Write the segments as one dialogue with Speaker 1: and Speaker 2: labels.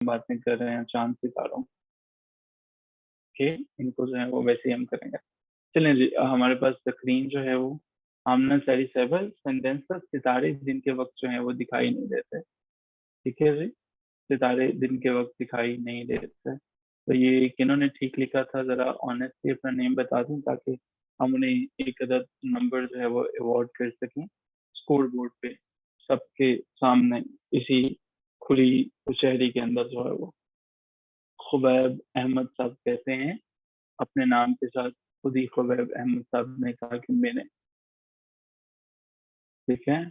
Speaker 1: बातें कर रहे हैं चांद सितारों के, इनको जो है वो वैसे ही हम करेंगे। चलें जी, हमारे पास स्क्रीन जो है वो आमना सारी सेबल सेंटेंस का सितारे दिन के वक्त जो है वो दिखाई नहीं देते। ठीक है जी, सितारे दिन के वक्त दिखाई नहीं देते। तो ये किन्होंने ठीक लिखा था, जरा ऑनेस्टली अपना नेम बता दूं ताकि हम उन्हें एक अदद नंबर जो है वो अवार्ड कर सकें स्कोर बोर्ड पे सबके सामने, इसी खुली कचहरी के अंदर जो है वो। खुबैब अहमद साहब कहते हैं अपने नाम के साथ, खुद ही खुबैब अहमद साहब ने कहा कि मैंने। ठीक है,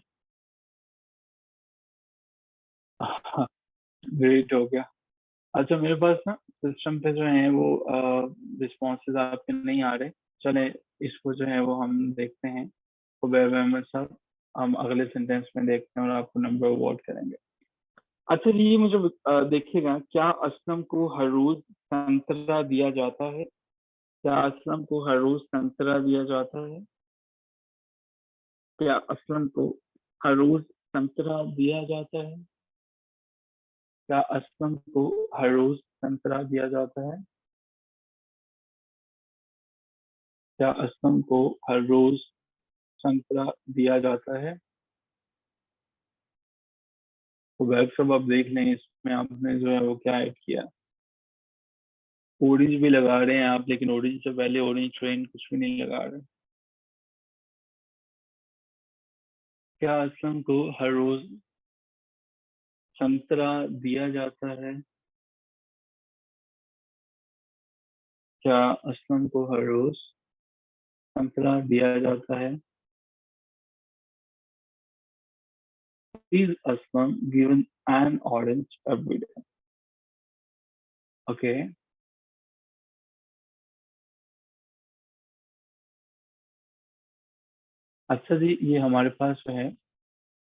Speaker 1: ग्रेट हो गया। अच्छा, मेरे पास ना सिस्टम पे जो है वो रिस्पॉन्सेज आपके नहीं आ रहे। चले, इसको जो है वो हम देखते हैं। खुबैब अहमद साहब, हम अगले सेंटेंस में देखते हैं और आपको नंबर अवार्ड करेंगे। अच्छा जी, ये मुझे देखिएगा, क्या असलम को हर रोज संतरा दिया जाता है? क्या असलम को हर रोज संतरा दिया जाता है? क्या असलम को हर रोज संतरा दिया जाता है? क्या असलम को हर रोज संतरा दिया जाता है? क्या असलम को हर रोज संतरा दिया जाता है? तो वेब सब आप देख लें, इसमें आपने जो है वो क्या ऐड किया। ओरेंज भी लगा रहे हैं आप, लेकिन ओरेंज से पहले ऑरेंज ट्रेन कुछ भी नहीं लगा रहे। क्या असलम को हर रोज संतरा दिया जाता है? क्या असलम को हर रोज संतरा दिया जाता है? Is Aslam given an orange every day? Okay, अच्छा जी, ये हमारे पास जो है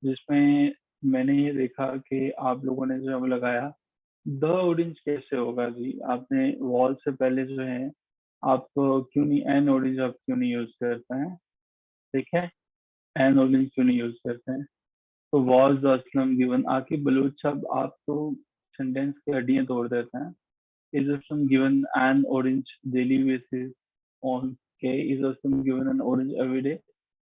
Speaker 1: जिसमें मैंने ये देखा कि आप लोगों ने जो है वो लगाया द ऑरेंज कैसे होगा जी? आपने वॉल से पहले जो है आप क्यों नहीं एन ऑरेंज आप क्यों नहीं यूज करते हैं? ठीक है, एन ऑरेंज क्यों नहीं यूज करते हैं? तो वॉज द असलम गिवन, आके बलूच साहब आप तो सेंटेंस की हड्डियां तोड़ देते हैं। Is Aslam given an orange daily basis on के, is Aslam given an orange every day.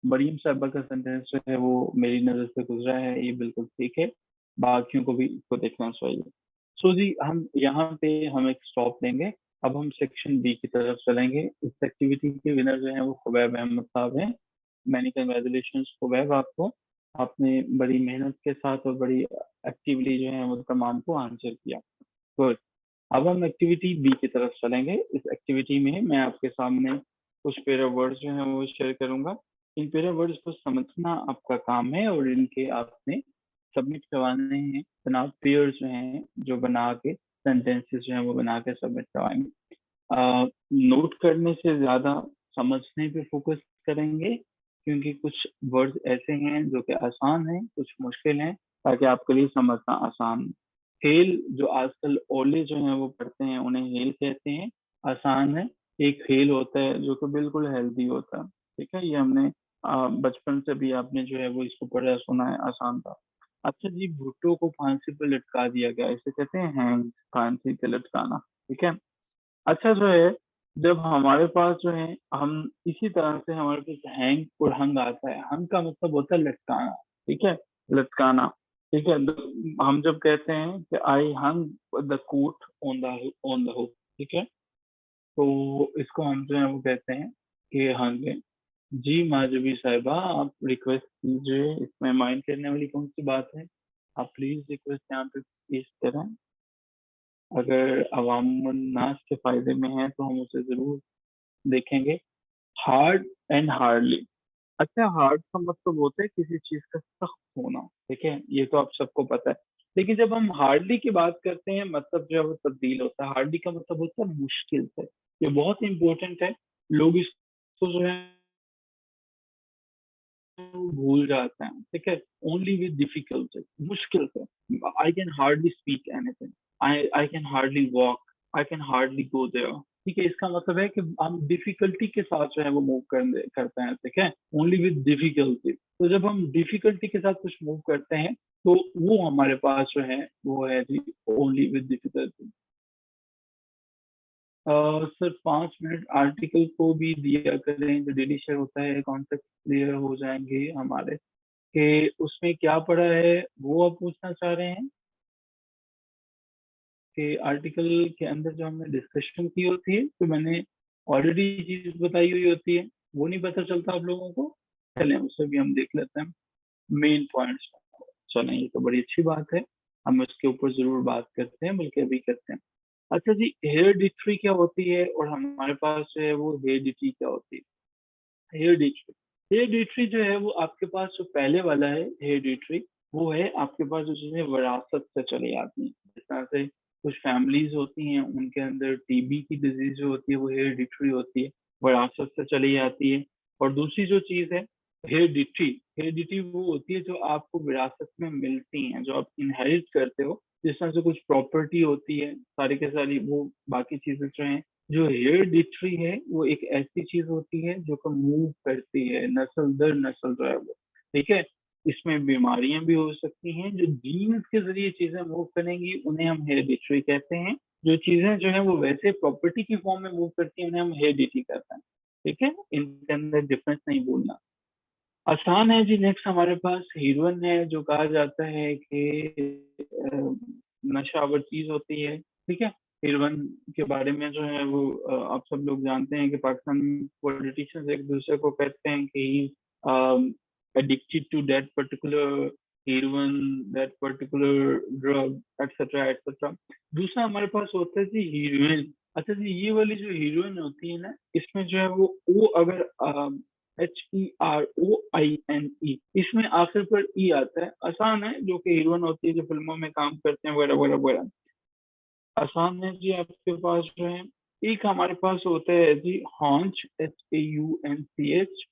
Speaker 1: Mariam साहबा का सेंटेंस जो है वो मेरी नजर से गुजरा है, ये बिल्कुल ठीक है, बाकियों को भी इसको देखना चाहिए। सो जी, हम यहाँ पे हम एक स्टॉप लेंगे। अब हम सेक्शन बी की तरफ चलेंगे। इस एक्टिविटी के विनर जो है वो खुबैब अहमद साहब हैं। मैनी कंग्रेचुलेशन खुबैब आपको, आपने बड़ी मेहनत के साथ और बड़ी एक्टिवली जो है वो तमाम को आंसर किया। गुड। अब हम एक्टिविटी बी की तरफ चलेंगे। इस एक्टिविटी में मैं आपके सामने कुछ पेयर वर्ड्स जो हैं वो शेयर करूंगा। इन पेयर वर्ड्स को समझना आपका काम है और इनके आपने सबमिट करवाने हैं। जनाब पेयर्स जो हैं जो बना के सेंटेंसेस जो हैं वो बना के सबमिट करवाएंगे। नोट करने से ज्यादा समझने पे फोकस करेंगे, क्योंकि कुछ वर्ड्स ऐसे हैं जो कि आसान हैं, कुछ मुश्किल हैं, ताकि आपके लिए समझना आसान हो। हेल, जो आजकल ओले जो हैं वो पढ़ते हैं उन्हें हेल कहते हैं, आसान है। एक हेल होता है जो कि बिल्कुल हेल्दी होता है। ठीक है, ये हमने बचपन से भी आपने जो है वो इसको पढ़ा सुना है, आसान था। अच्छा जी, भुट्टो को फांसी पर लटका दिया गया, इसे कहते हैं हैंग, फांसी पे लटकाना। ठीक है। अच्छा जो है, जब हमारे पास जो है हम इसी तरह से हमारे पास हैंग और हंग आता है। हंग का मतलब होता है लटकाना। ठीक है, लटकाना। ठीक है, हम जब कहते हैं कि I hung the coat on the hook, ठीक है, तो इसको हम जो है वो कहते हैं कि हंग। जी माधवी साहिबा, आप रिक्वेस्ट कीजिए, इसमें माइंड करने वाली कौन सी बात है? आप प्लीज रिक्वेस्ट यहाँ पे इस तरह, अगर अवामनास के फायदे में है तो हम उसे जरूर देखेंगे। Hard and hardly. अच्छा, हार्ड का मतलब होता है किसी चीज का सख्त होना। ठीक है, ये तो आप सबको पता है। लेकिन जब हम हार्डली की बात करते हैं, मतलब जो है वो तब्दील होता है। हार्डली का मतलब होता है मुश्किल से। ये बहुत इंपॉर्टेंट है। लोग इसको जो है भूल जाते हैं। ठीक है, ओनली विद डिफिकल्टी, मुश्किल से। I can hardly speak anything, I can hardly walk, I can hardly go there. ठीक है, इसका मतलब है कि हम डिफिकल्टी के साथ जो है वो मूव करते हैं। ठीक है, ओनली विद डिफिकल्टी। तो जब हम डिफिकल्टी के साथ कुछ मूव करते हैं तो वो हमारे पास जो है वो है जी only with difficulty. Sir 5 minute article को भी दिया करें, जो डेली शेयर होता है, कॉन्सेप्ट क्लियर हो जाएंगे हमारे कि उसमें क्या पढ़ा है, वो आप पूछना चाह रहे हैं कि आर्टिकल के अंदर जो हमने डिस्कशन की होती है, तो मैंने ऑलरेडी चीज बताई हुई होती है, वो नहीं पता चलता आप लोगों को। चलें उसे भी हम देख लेते हैं, मेन पॉइंट्स। चलें, ये तो बड़ी अच्छी बात है, हम इसके ऊपर जरूर बात करते हैं, बल्कि अभी करते हैं। अच्छा जी, हेरिडिटरी क्या होती है और हमारे पास जो है वो हेरिडिटी क्या होती है। हेरिडिटरी, हेरिडिटरी जो है वो आपके पास जो पहले वाला है हेरिडिटरी, वो है आपके पास जो चीजें विरासत से चली आती हैं। जिस तरह से कुछ फैमिलीज होती हैं, उनके अंदर टीबी की डिजीज जो होती है वो हेरिडिटरी होती है, विरासत से चली आती है। और दूसरी जो चीज है हेरिडिटी, हेरिडिटी वो होती है जो आपको विरासत में मिलती हैं, जो आप इनहेरिट करते हो। जिस तरह से कुछ प्रॉपर्टी होती है, सारी के सारी वो बाकी चीजें जो हैं। जो हेरिडिटरी है वो एक ऐसी चीज होती है जो को मूव करती है नस्ल दर नस्ल जो है वो, ठीक है। इसमें बीमारियां भी हो सकती हैं, जो जीन्स के जरिए चीजें मूव करेंगी उन्हें हम हेरिडिटरी कहते हैं। जो चीजें जो है वो वैसे प्रॉपर्टी की फॉर्म में मूव करती हैं उन्हें हम हेरिडिटी कहते हैं, ठीक है। इनके अंदर डिफरेंस नहीं भूलना। आसान है जी। नेक्स्ट हमारे पास हीरोइन है, जो कहा जाता है कि नशावर चीज होती है, ठीक है। हीरोइन के बारे में जो है वो आप सब लोग जानते हैं कि पाकिस्तान पॉलिटिशियंस एक दूसरे को कहते हैं कि addicted to that particular heroin, that particular drug, etcetera etcetera. दूसरा हमारे पास होता है जी हीरोइन। अच्छा जी, ये वाली जो हीरोइन होती है ना, इसमें जो है वो अगर HEROINE, इसमें आखिर पर ई आता है। आसान है, जो कि हीरोइन होती है जो फिल्मों में काम करते हैं वगैरह वगैरह वगैरह। आसान है जी। आपके पास जो है एक हमारे पास होता है जी हॉन्च, HAUNCH,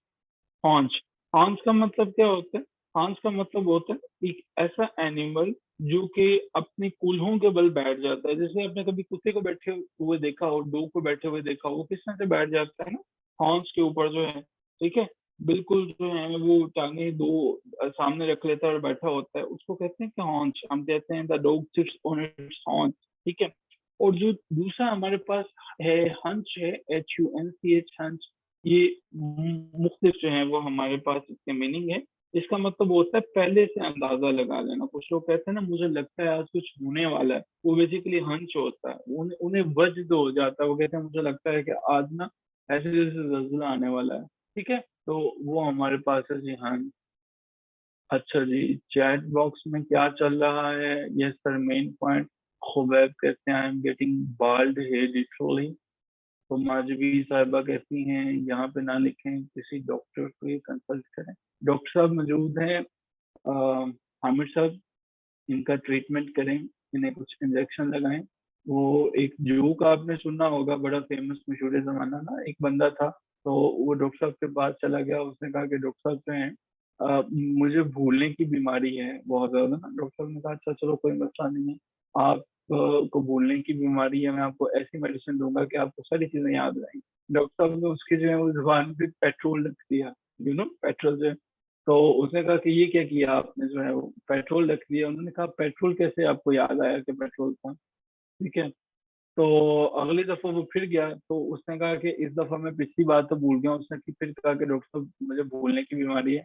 Speaker 1: हॉन्च। हॉन्च का मतलब क्या होता है? हॉन्च का मतलब होता है एक ऐसा एनिमल जो कि अपनी कूल्हों के बल बैठ जाता है। जैसे आपने कभी कुत्ते को बैठे हुए देखा हो, डॉग को बैठे हुए देखा हो, वो किस तरह से बैठ जाता है ना, हॉर्न्स के ऊपर जो है, ठीक है। बिल्कुल जो है वो टांगे दो सामने रख लेता है और बैठा होता है, उसको कहते हैं कि हॉर्न्स। हम कहते हैं the dog sits on it's horns, ठीक है। और जो दूसरा हमारे पास है हंच है, HUNCH, हंच। ये मुख्तलिफ जो है वो हमारे पास इसके मीनिंग है। इसका मतलब होता है पहले से अंदाजा लगा लेना। कुछ लोग कहते हैं ना मुझे लगता है आज कुछ होने वाला है, वो बेसिकली हंच होता है। उन्हें उन्हें वज्द हो जाता है, वो कहते हैं मुझे लगता है कि आज ना ऐसे जैसे जल्जला आने वाला है, ठीक है। तो वो हमारे पास है जी हंच। अच्छा जी, चैट बॉक्स में क्या चल रहा है? Yes sir, main point. Khubaib कहते हैं I am getting bald hair literally. तो माजवी साहिबा कहती हैं यहाँ पे ना लिखें, किसी डॉक्टर को ही कंसल्ट करें। डॉक्टर साहब मौजूद हैं, हामिद साहब, इनका ट्रीटमेंट करें, इन्हें कुछ इंजेक्शन लगाएं। वो एक जोक आपने सुना होगा, बड़ा फेमस मशहूर जमाना ना, एक बंदा था, तो वो डॉक्टर साहब के पास चला गया। उसने कहा कि डॉक्टर साहब जो हैं, मुझे भूलने की बीमारी है बहुत ज्यादा ना। डॉक्टर साहब ने कहा अच्छा चलो कोई मसला नहीं है, आप को भूलने की बीमारी है, मैं आपको ऐसी मेडिसिन दूंगा कि आपको सारी चीजें याद रहेंगी। डॉक्टर साहब ने उसकी जो है वो जुबान पे पेट्रोल रख दिया, पेट्रोल जो है। तो उसने कहा कि ये क्या किया आपने, जो है वो पेट्रोल रख दिया। उन्होंने कहा पेट्रोल कैसे आपको याद आया कि पेट्रोल था, ठीक है। तो अगली दफा वो फिर गया, तो उसने कहा कि इस दफा मैं पिछली बात तो भूल गया। उसने फिर कहा कि डॉक्टर साहब मुझे भूलने की बीमारी है।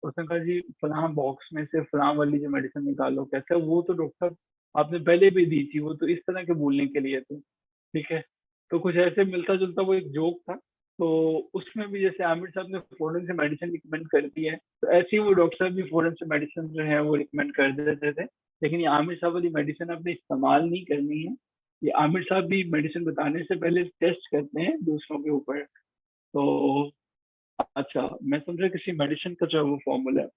Speaker 1: उसने कहा जी फलां बॉक्स में से फलां वाली जो मेडिसिन निकालो। कैसे? वो तो डॉक्टर साहब आपने पहले भी दी थी, वो तो इस तरह के भूलने के लिए थी, ठीक है। तो कुछ ऐसे मिलता जुलता वो एक जोक था। तो उसमें भी जैसे आमिर साहब ने फौरन से मेडिसिन रिकमेंड कर दी है, तो ऐसे ही वो डॉक्टर साहब भी फौरन से मेडिसिन जो है वो रिकमेंड कर देते थे। लेकिन ये आमिर साहब वाली मेडिसिन आपने इस्तेमाल नहीं करनी है। ये आमिर साहब भी मेडिसिन बताने से पहले टेस्ट करते हैं दूसरों के ऊपर। तो अच्छा, मैं समझा किसी मेडिसिन का जो है वो फॉर्मूला है।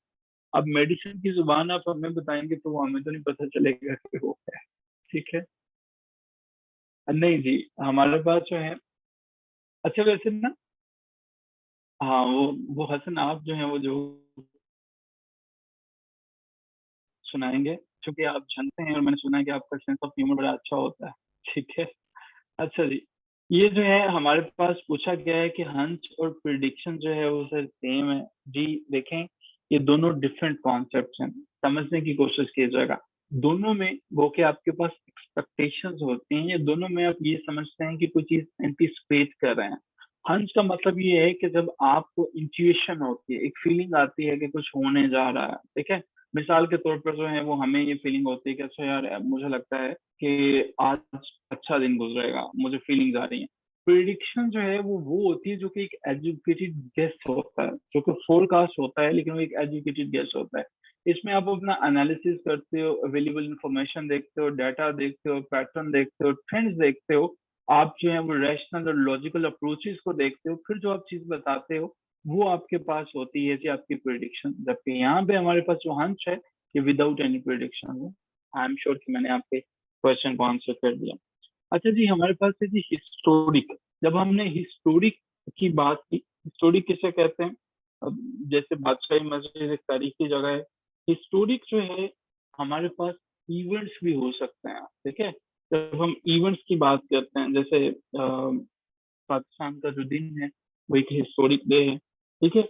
Speaker 1: अब मेडिसिन की जुबान आप हमें बताएंगे तो वो हमें तो नहीं पता चलेगा कि वो है, ठीक है। नहीं जी, हमारे पास जो है, अच्छा वैसे ना, हाँ वो हसन आप जो है वो जो सुनाएंगे, क्योंकि आप जानते हैं और मैंने सुना है कि आपका सेंस ऑफ ह्यूमर बड़ा अच्छा होता है, ठीक है। अच्छा जी, ये जो है हमारे पास पूछा गया है कि हंच और प्रिडिक्शन जो है वो सर सेम है जी। देखें, ये दोनों डिफरेंट कॉन्सेप्ट्स हैं। समझने की कोशिश कीजिएगा। दोनों में वो कि आपके पास एक्सपेक्टेशंस होती हैं, या दोनों में आप ये समझते हैं कि कोई चीज एंटिसिपेट कर रहे हैं। हंच का मतलब ये है कि जब आपको इंट्यूशन होती है, एक फीलिंग आती है कि कुछ होने जा रहा है, ठीक है। मिसाल के तौर पर जो है वो हमें ये फीलिंग होती है कि अच्छा यार, मुझे लगता है कि आज अच्छा दिन गुजरेगा, मुझे फीलिंग्स आ रही हैं। प्रिडिक्शन जो है वो होती है जो कि एक एजुकेटेड गेस होता है, जो कि फोरकास्ट होता है, लेकिन वो एक एजुकेटेड गेस होता है। इसमें आप अपना एनालिसिस करते हो, अवेलेबल इंफॉर्मेशन देखते हो, डाटा देखते हो, पैटर्न देखते हो, ट्रेंड्स देखते हो। आप जो है वो रैशनल और लॉजिकल अप्रोचेस को देखते हो, फिर जो आप चीज बताते हो वो आपके पास होती है जी आपकी प्रिडिक्शन। जबकि यहाँ पे हमारे पास जो हंच है कि without any prediction. I am sure कि मैंने आपके क्वेश्चन को आंसर कर दिया। अच्छा जी, हमारे पास है जी हिस्टोरिक। जब हमने हिस्टोरिक की बात की, हिस्टोरिक किसे कहते हैं? अब जैसे बादशाही मस्जिद एक तारीखी जगह है। हिस्टोरिक जो है हमारे पास इवेंट्स भी हो सकते हैं, ठीक है। जब हम इवेंट्स की बात करते हैं, जैसे पाकिस्तान का जो दिन है वो एक हिस्टोरिक डे है, ठीक है।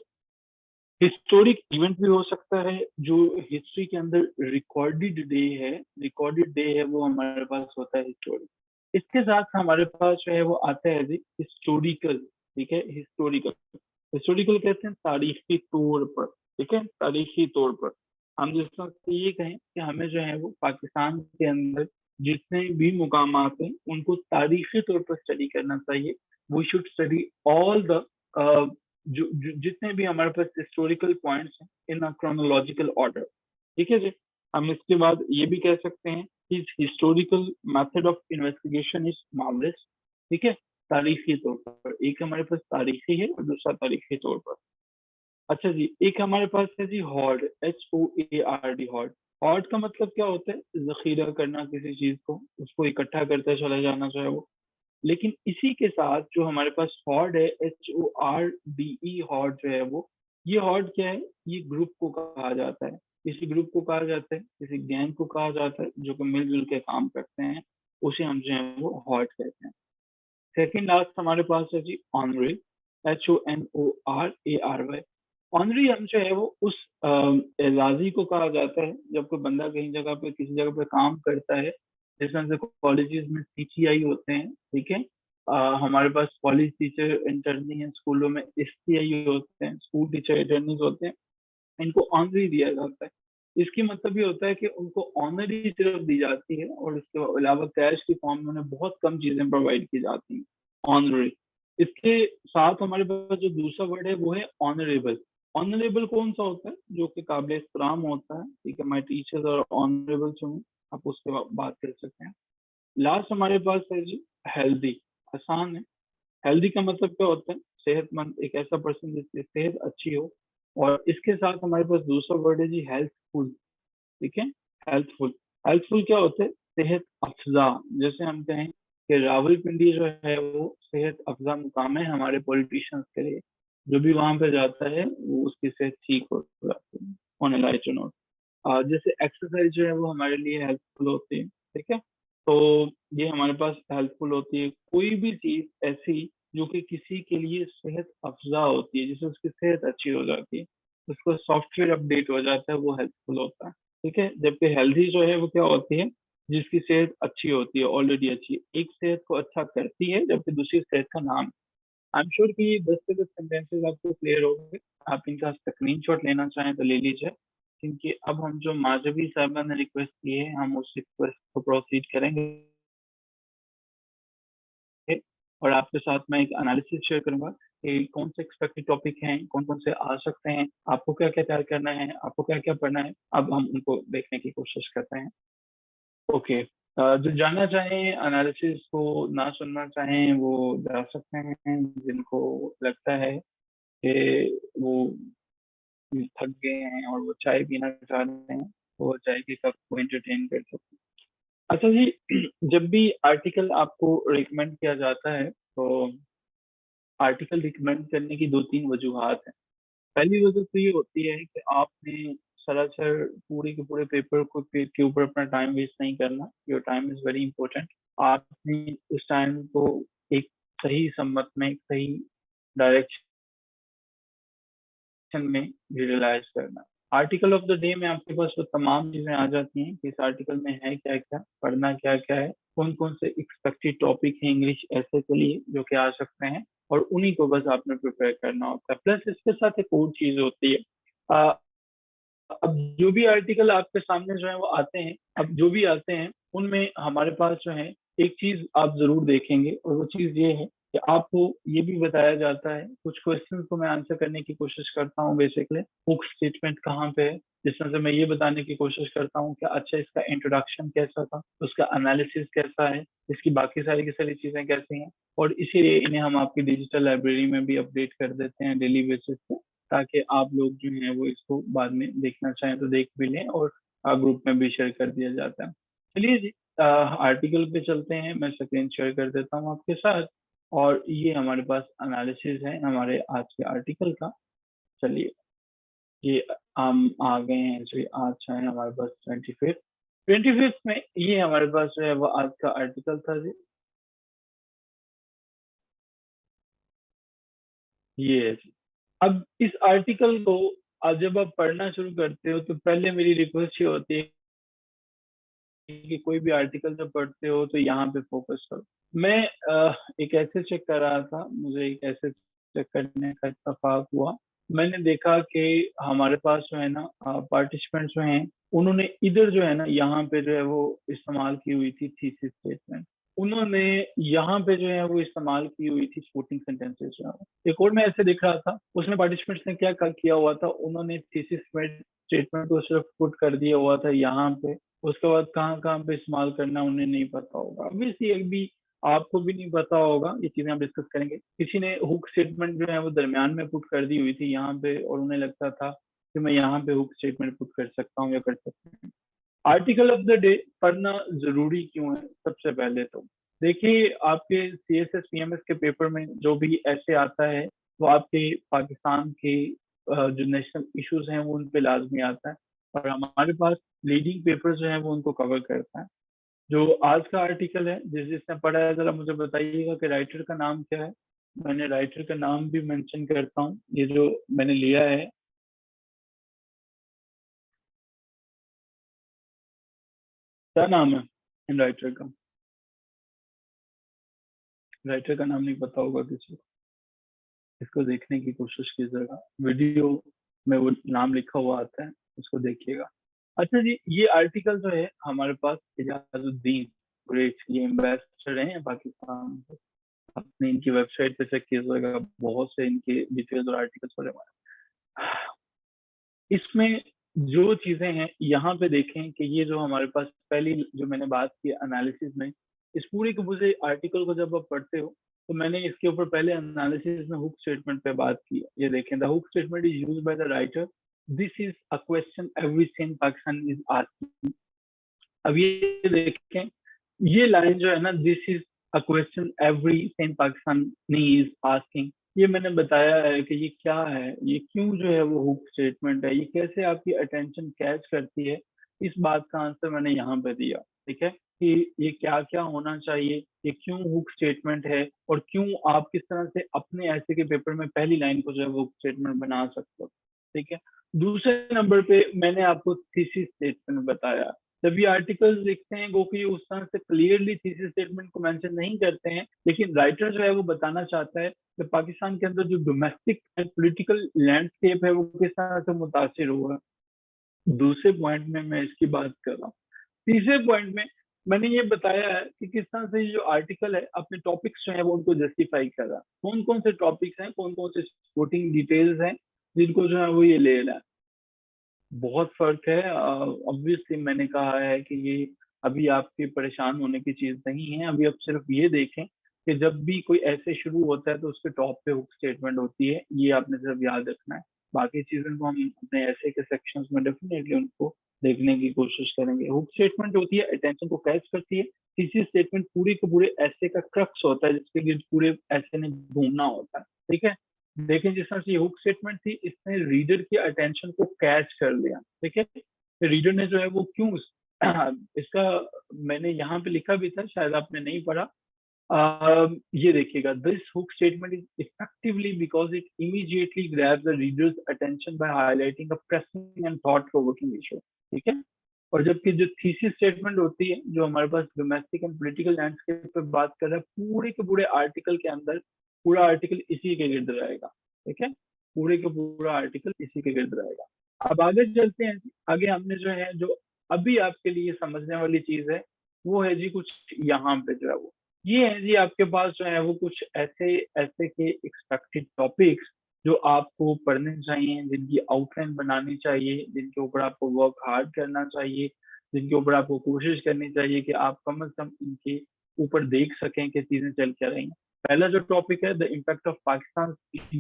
Speaker 1: हिस्टोरिक इवेंट भी हो सकता है जो हिस्ट्री के अंदर रिकॉर्डेड डे है, रिकॉर्डेड डे है, वो हमारे पास होता है हिस्टोरिक। इसके साथ हमारे पास जो है वो आता है जी हिस्टोरिकल, ठीक है। हिस्टोरिकल, हिस्टोरिकल कहते हैं तारीखी तौर पर, ठीक है, तारीखी तौर पर। हम जिस तरह से ये कहें कि हमें जो है वो पाकिस्तान के अंदर जितने भी मुकामात हैं उनको तारीखी तौर पर स्टडी करना चाहिए। We should study all the जितने भी हमारे पास हिस्टोरिकल पॉइंट्स हैं इन अ क्रोनोलॉजिकल ऑर्डर, ठीक है जी। हम इसके बाद ये भी कह सकते हैं कि historical method of investigation is marvellous, ठीक है। तारीखी तौर पर एक हमारे पास तारीखी है और दूसरा तारीखी तौर पर। अच्छा जी, एक हमारे पास है जी हॉर्ड, HOARD, हॉर्ड। हॉर्ड का मतलब क्या होता है? जखीरा करना किसी चीज को, उसको इकट्ठा करते चला जाना चाहे वो। लेकिन इसी के साथ जो हमारे पास हॉर्ड है, HORDE, हॉर्ड जो है वो, ये हॉर्ड क्या है? ये ग्रुप को कहा जाता है, किसी ग्रुप को कहा जाता है, किसी गैंग को कहा जाता है जो कि मिलजुल के काम करते हैं, उसे हम जो है वो हॉर्ड कहते हैं। सेकेंड लास्ट हमारे पास है जी ऑनरी, HONORARY। ऑनरी हम जो है वो उस एजाजी को कहा जाता है जब कोई बंदा कहीं जगह पे किसी जगह पे काम करता है। जैसे जैसे कॉलेजेस में CTI होते हैं, ठीक है। हमारे पास कॉलेज टीचर इंटर्नी है, स्कूलों में STI होते हैं, स्कूल टीचर इंटर्नीज होते हैं। इनको ऑनरी दिया जाता है। इसकी मतलब ये होता है कि उनको ऑनरी सिर्फ दी जाती है और इसके अलावा कैश की फॉर्म में उन्हें बहुत कम चीजें प्रोवाइड की जाती हैं। ऑनरी। इसके साथ हमारे पास जो दूसरा वर्ड है वो है ऑनरेबल। ऑनरेबल कौन सा होता है? जो कि काबिल एहतराम होता है, ठीक है। माई टीचर्स और ऑनरेबल जो हैं, आप उसके बात कर सकते हैं। लास्ट हमारे पास है जी हेल्दी। आसान है। हेल्दी का मतलब क्या होता है? सेहतमंद, एक ऐसा पर्सन जिसकी सेहत अच्छी हो। और इसके साथ हमारे पास दूसरा वर्ड है जी हेल्थफुल, ठीक है। हेल्थफुल। हेल्थफुल क्या होता है? सेहत अफजा। जैसे हम कहें कि रावलपिंडी जो है वो सेहत अफजा मुकाम है हमारे पॉलिटिशियंस के लिए। जो भी वहां पे जाता है वो उसकी सेहत ठीक हो जाती है, ऑन ए लाइटर नोट। जैसे एक्सरसाइज जो है वो हमारे लिए हेल्पफुल होती है, ठीक है। तो ये हमारे पास हेल्पफुल होती है। कोई भी चीज ऐसी जो कि किसी के लिए सेहत अफजा होती है, जिससे उसकी सेहत अच्छी हो जाती है, उसको सॉफ्टवेयर अपडेट हो जाता है, वो हेल्पफुल होता है, ठीक है। जबकि हेल्दी जो है वो क्या होती है? जिसकी सेहत अच्छी होती है, ऑलरेडी अच्छी। एक सेहत को अच्छा करती है जबकि दूसरी सेहत का नाम। आई एम श्योर कि ये 10 से 10 सेंटेंसेस आपको क्लियर हो गए। आप इनका स्क्रीन शॉट लेना चाहें तो ले लीजिए, क्योंकि अब हम जो माधवी साहबा ने रिक्वेस्ट की है हम उस रिक्वेस्ट को प्रोसीड करेंगे। और आपके साथ मैं एक एनालिसिस शेयर करूंगा कि कौन से एक्सपेक्टेड टॉपिक हैं, कौन कौन से आ सकते हैं, आपको क्या क्या तैयार करना है, आपको क्या क्या पढ़ना है। अब हम उनको देखने की कोशिश करते हैं। ओके। जो जानना चाहें, एनालिसिस को ना सुनना चाहें, वो जा सकते हैं। जिनको लगता है कि वो थक गए हैं और वो चाय पीना चाह रहे हैं, तो वो चाय के कप को एंटरटेन कर सकते हैं। अच्छा जी, जब भी आर्टिकल आपको रिकमेंड किया जाता है तो आर्टिकल रिकमेंड करने की दो तीन वजूहात हैं। पहली वजह तो ये होती है कि आपने सरासर पूरे के पूरे पेपर को के ऊपर अपना टाइम वेस्ट नहीं करना। Your time is very important. आपने उस टाइम को एक सही सम्मत में, एक सही डायरेक्शन में यूटिलाइज करना। आर्टिकल ऑफ द डे में आपके पास वो तमाम चीजें आ जाती हैं कि इस आर्टिकल में है क्या क्या, पढ़ना क्या क्या है, कौन कौन से एक्सपेक्टेड टॉपिक हैं इंग्लिश ऐसे के लिए जो कि आ सकते हैं, और उन्हीं को बस आपने प्रिपेयर करना होता है। प्लस इसके साथ एक और चीज होती है, अ, अब जो भी आर्टिकल आपके सामने जो है वो आते हैं, अब जो भी आते हैं उनमें हमारे पास जो है एक चीज आप जरूर देखेंगे, और वो चीज ये है कि आपको ये भी बताया जाता है, कुछ क्वेश्चन को मैं आंसर करने की कोशिश करता हूँ बेसिकली, हुक स्टेटमेंट कहाँ पे है, जिस तरह से मैं ये बताने की कोशिश करता हूँ कि अच्छा इसका इंट्रोडक्शन कैसा था, उसका एनालिसिस कैसा है, इसकी बाकी सारी की सारी चीजें कैसी हैं, और इसीलिए इन्हें हम आपकी डिजिटल लाइब्रेरी में भी अपडेट कर देते हैं डेली बेसिस पे, ताकि आप लोग जो हैं वो इसको बाद में देखना चाहें तो देख भी लें, और ग्रुप में भी शेयर कर दिया जाता है। चलिए जी, आर्टिकल पे चलते हैं, मैं स्क्रीन शेयर कर देता हूँ आपके साथ, और ये हमारे पास एनालिसिस है हमारे आज के आर्टिकल का। चलिए, ये हम आ गए हैं जी, आज है हमारे पास 25th में, ये हमारे पास जो है वो आज का आर्टिकल था जी, ये है जी। अब इस आर्टिकल को आज जब आप पढ़ना शुरू करते हो तो पहले मेरी रिक्वेस्ट ये होती है कि कोई भी आर्टिकल जब पढ़ते हो तो यहाँ पे फोकस करो। मैं एक ऐसे चेक कर रहा था, मुझे एक ऐसे चेक करने का इत्तेफाक हुआ, मैंने देखा कि हमारे पास जो है ना पार्टिसिपेंट जो हैं उन्होंने इधर जो है ना यहाँ पे जो है वो इस्तेमाल की हुई थी थीसिस स्टेटमेंट, उन्होंने यहाँ पे जो है वो इस्तेमाल की हुई थी सपोर्टिंग सेंटेंसेस जो है। एक और मैं ऐसे देख रहा था, उसमें पार्टिसिपेंट्स ने क्या किया हुआ था, उन्होंने थीसिस स्टेटमेंट को सिर्फ पुट कर दिया हुआ था यहाँ पे, उसके बाद कहाँ कहाँ पे इस्तेमाल करना उन्हें नहीं पता होगा, ऑब्वियसली एक भी आपको भी नहीं पता होगा, ये चीजें हम डिस्कस करेंगे। किसी ने हुक स्टेटमेंट जो है वो दरमियान में पुट कर दी हुई थी यहाँ पे, और उन्हें लगता था कि मैं यहाँ पे हुक स्टेटमेंट पुट कर सकता हूँ या कर सकता हूँ। आर्टिकल ऑफ द डे पढ़ना जरूरी क्यों है? सबसे पहले तो देखिए, आपके CSS PMS के पेपर में जो भी ऐसे आता है वो आपके पाकिस्तान के जो नेशनल इश्यूज हैं वो उन पे लाजमी आता है, और हमारे पास लीडिंग पेपर जो है वो उनको कवर करता है। जो आज का आर्टिकल है, जिसने पढ़ा है जरा मुझे बताइएगा कि राइटर का नाम क्या है। मैंने राइटर का नाम भी मेंशन करता हूँ, ये जो मैंने लिया है, क्या नाम है इन राइटर का? राइटर का नाम नहीं पता होगा किसी को? इसको देखने की कोशिश कीजिएगा, वीडियो में वो नाम लिखा हुआ आता है, उसको देखिएगा। अच्छा जी, ये आर्टिकल जो है हमारे पास इजाजुद्दीन ग्रेट, ये एम्बेसडर हैं पाकिस्तान के। अपने इनकी वेबसाइट पे चेक कीजिएगा, बहुत से इनके डिटेल्स और आर्टिकल्स पड़े हुए हैं। इसमें जो चीजें हैं यहाँ पे देखें कि ये जो हमारे पास पहली जो मैंने बात की एनालिसिस में, इस पूरे के पूरे आर्टिकल को जब आप पढ़ते हो तो मैंने इसके ऊपर पहले एनालिसिस में हुक स्टेटमेंट पे बात की है। ये देखें, the hook statement is used by the writer, this is a question every same Pakistan is asking. अब ये देखें, ये लाइन जो है ना, this is a question every same Pakistani is asking, ये मैंने बताया है कि ये क्या है, ये क्यों जो है वो हुक स्टेटमेंट है, ये कैसे आपकी अटेंशन कैच करती है, इस बात का आंसर मैंने यहाँ पे दिया। ठीक है, कि ये क्या क्या होना चाहिए, ये क्यों हुक स्टेटमेंट है, और क्यों आप किस तरह से अपने ऐसे के पेपर में पहली लाइन को जो है वो हुक स्टेटमेंट बना सकते हो। ठीक है, दूसरे नंबर पे मैंने आपको थीसिस स्टेटमेंट बताया। जब ये आर्टिकल्स लिखते हैं वो कि उस तरह से क्लियरली थीसिस स्टेटमेंट को मेंशन नहीं करते हैं, लेकिन राइटर जो है वो बताना चाहता है कि पाकिस्तान के अंदर जो डोमेस्टिक एंड पॉलिटिकल लैंडस्केप है वो किस तरह से मुतासिर हुआ है। दूसरे पॉइंट में मैं इसकी बात कर रहा हूँ। तीसरे पॉइंट में मैंने ये बताया है कि किस तरह से ये जो आर्टिकल है अपने टॉपिक्स जो है वो उनको जस्टिफाई कर रहा है, कौन कौन से टॉपिक्स हैं, कौन कौन से सपोर्टिंग डिटेल्स हैं जिनको जो है वो ये ले रहा है। बहुत फर्क है, ऑब्वियसली मैंने कहा है कि ये अभी आपके परेशान होने की चीज नहीं है, अभी आप सिर्फ ये देखें कि जब भी कोई ऐसे शुरू होता है तो उसके टॉप पे हुक स्टेटमेंट होती है, ये आपने सिर्फ याद रखना है। बाकी चीजें को हम अपने ऐसे के सेक्शंस में डेफिनेटली उनको देखने की कोशिश करेंगे। हुक स्टेटमेंट होती है, अटेंशन को कैच करती है। तीसरी स्टेटमेंट पूरी के पूरे ऐसे का क्रक्स होता है जिसके लिए पूरे ऐसे ने घूमना होता है। ठीक है, लेकिन जिस तरह से ये हुक स्टेटमेंट थी, इसने रीडर की अटेंशन को कैच कर लिया। ठीक है, रीडर ने जो है वो क्यों इसका मैंने यहाँ पे लिखा भी था, शायद आपने नहीं पढ़ा। ये देखिएगा, this hook statement is effectively because it immediately grabs the reader's attention by highlighting a pressing and thought provoking issue, ठीक है। और जबकि जो थीसिस स्टेटमेंट होती है, जो हमारे पास डोमेस्टिक एंड पॉलिटिकल लैंडस्केप पे बात कर रहा है, पूरे के पूरे आर्टिकल के अंदर पूरा आर्टिकल इसी के गिर्द रहेगा, ठीक है। पूरे के पूरा आर्टिकल इसी के गिर्द रहेगा। अब आगे चलते हैं। आगे हमने जो है, जो अभी आपके लिए समझने वाली चीज है, वो है जी कुछ यहाँ पे जो है वो ये है जी, आपके पास जो है वो कुछ ऐसे ऐसे के एक्सपेक्टेड टॉपिक्स जो आपको पढ़ने चाहिए, जिनकी आउटलाइन बनानी चाहिए, जिनके ऊपर आपको वर्क हार्ड करना चाहिए, जिनके ऊपर आपको कोशिश करनी चाहिए कि आप कम से कम इनके ऊपर देख सकें कि चीजें चल क्या रही हैं। पहला जो टॉपिक है, the impact of Pakistan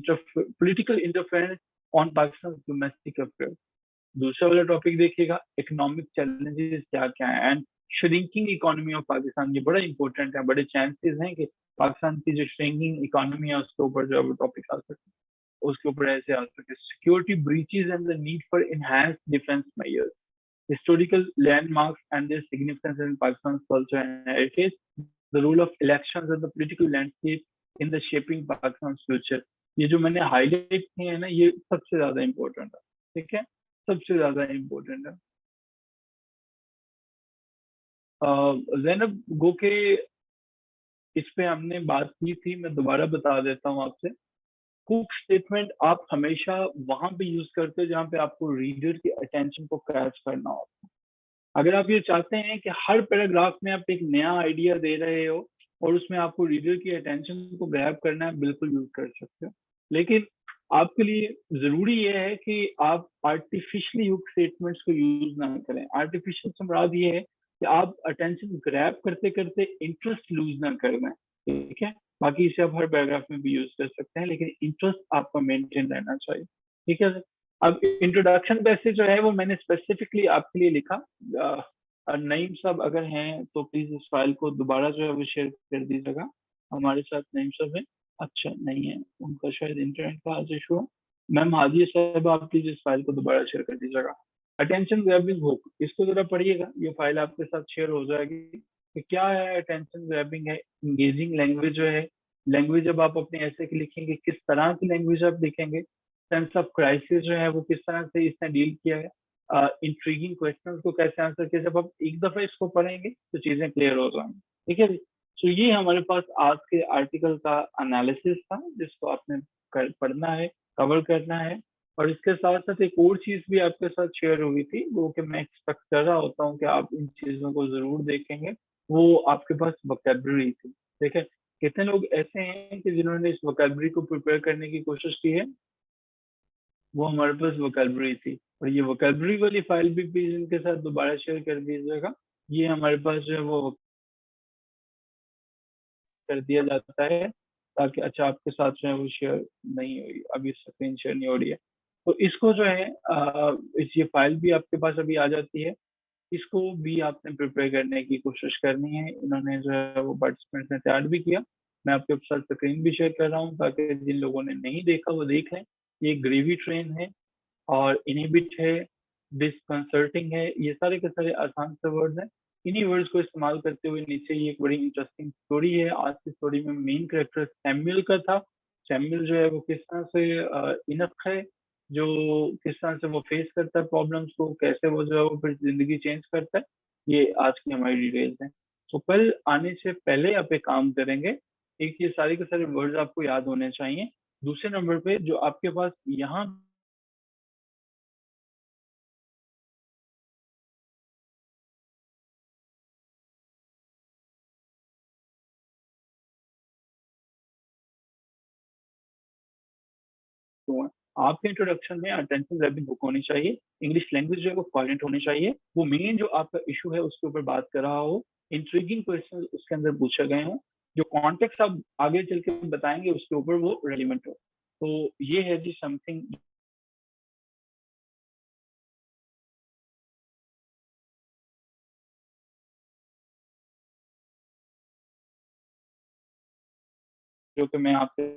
Speaker 1: political interference on Pakistan domestic affair. दूसरा वाला टॉपिक देखिएगा, इकोनॉमिक चैलेंजेस क्या क्या है and shrinking economy of Pakistan. ये बड़ा इंपॉर्टेंट है, बड़े चांसेस हैं कि पाकिस्तान की जो श्रिंकिंग इकोनॉमी है उसके ऊपर जो है वो टॉपिक आ सकते हैं, उसके ऊपर ऐसे आ सकते हैं, security breaches and the need for enhanced defence measures, historical landmarks and their significance in Pakistan's culture and heritage, the role of elections and the political landscape in the shaping Pakistan's future। ये जो मैंने highlight किए हैं ना, ये सबसे ज्यादा important है, ठीक है, सबसे ज्यादा इम्पोर्टेंट है। जैनब गो के इस पे हमने बात की थी, मैं दोबारा बता देता हूँ आपसे। कुक स्टेटमेंट आप हमेशा वहां पे यूज करते हो जहां पे आपको रीडर की अटेंशन को कैच करना हो। अगर आप ये चाहते हैं कि हर पैराग्राफ में आप एक नया आइडिया दे रहे हो और उसमें आपको रीडर की अटेंशन को ग्रैब करना है, बिल्कुल यूज कर सकते हो। लेकिन आपके लिए जरूरी यह है कि आप आर्टिफिशियली हुक स्टेटमेंट्स को यूज ना करें। आर्टिफिशियल से मुराद ये है कि आप अटेंशन ग्रैब करते करते इंटरेस्ट लूज ना कर दें, ठीक है। बाकी इसे आप हर पैराग्राफ में भी यूज कर सकते हैं, लेकिन इंटरेस्ट आपका मेंटेन रहना चाहिए, ठीक है। अब इंट्रोडक्शन पैसेज जो है वो मैंने स्पेसिफिकली आपके लिए लिखा। नईम साहब अगर हैं तो प्लीज इस फाइल को दोबारा जो है वो शेयर कर दीजिएगा। हमारे साथ नईम साहब हैं? अच्छा नहीं है, उनका शायद इंटरनेट का आज इशू है। मैम हाजिर साहब, आप प्लीज इस फाइल को दोबारा शेयर कर दीजिएगा। अटेंशन ग्रैबिंग हुक, इसको जरा पढ़िएगा, ये फाइल आपके साथ शेयर हो जाएगी कि क्या है अटेंशन ग्रैबिंग है। इंगेजिंग लैंग्वेज जो है, लैंग्वेज जब आप अपने ऐसे की लिखेंगे, किस तरह की लैंग्वेज आप लिखेंगे। सेंस ऑफ क्राइसिस जो है वो किस तरह से इसने डील किया है। इंट्रीगिंग क्वेश्चन को कैसे आंसर किया। जब आप एक दफा इसको पढ़ेंगे तो चीजें क्लियर हो जाएंगी, ठीक है जी। तो ये हमारे पास आज के आर्टिकल का एनालिसिस था, जिसको आपने पढ़ना है, कवर करना है। और इसके साथ साथ एक और चीज भी आपके साथ शेयर हुई थी, वो कि मैं एक्सपेक्ट कर रहा होता हूँ कि आप इन चीजों को जरूर देखेंगे। वो आपके पास वोकेबलरी थी, ठीक है। कितने लोग ऐसे हैं कि जिन्होंने इस वोकेबलरी को प्रिपेयर करने की कोशिश की है? वो हमारे पास वोकेबलरी थी, और ये वोकेबलरी वाली फाइल भी प्लीज इनके साथ दोबारा शेयर कर दीजिएगा। ये हमारे पास जो है वो कर दिया जाता है, ताकि अच्छा आपके साथ जो है वो शेयर नहीं हुई, अभी स्क्रीन शेयर नहीं हो रही है। तो इसको जो है इस ये फाइल भी आपके पास अभी आ जाती है। इसको भी आपने प्रिपेयर करने की कोशिश करनी है। इन्होंने जो है वो पार्टिसिपेंट्स ने तैयार भी किया। मैं आपके साथ स्क्रीन भी शेयर कर रहा हूँ, ताकि जिन लोगों ने नहीं देखा वो देख लें। ये ग्रेवी ट्रेन है और इनहिबिट है, डिसकंसर्टिंग है, ये सारे के सारे आसान से वर्ड्स हैं। इन्हीं वर्ड्स को इस्तेमाल करते हुए नीचे ये एक बड़ी इंटरेस्टिंग स्टोरी है। आज की स्टोरी में मेन कैरेक्टर सैमुअल का था। सैमुअल जो है वो किस तरह से इनफ है, जो किस तरह से वो फेस करता है प्रॉब्लम्स को, कैसे वो जो है वो फिर जिंदगी चेंज करता है। ये आज की हमारी डिटेल्स हैं। तो कल आने से पहले आप एक काम करेंगे, एक ये सारे के सारे वर्ड्स आपको याद होने चाहिए। दूसरे नंबर पे जो आपके पास यहाँ तो आपके इंट्रोडक्शन में अटेंशन ग्रैबिंग बुक होनी चाहिए। इंग्लिश लैंग्वेज जो है वो फ्लुएंट होनी चाहिए। वो मेन जो आपका इशू है उसके ऊपर बात कर रहा हो। इंट्रीगिंग क्वेश्चन उसके अंदर पूछे गए हों। जो कॉन्टेक्स्ट आप आगे चल के बताएंगे उसके ऊपर वो रेलिवेंट हो। तो ये है जी समथिंग जो कि मैं आपसे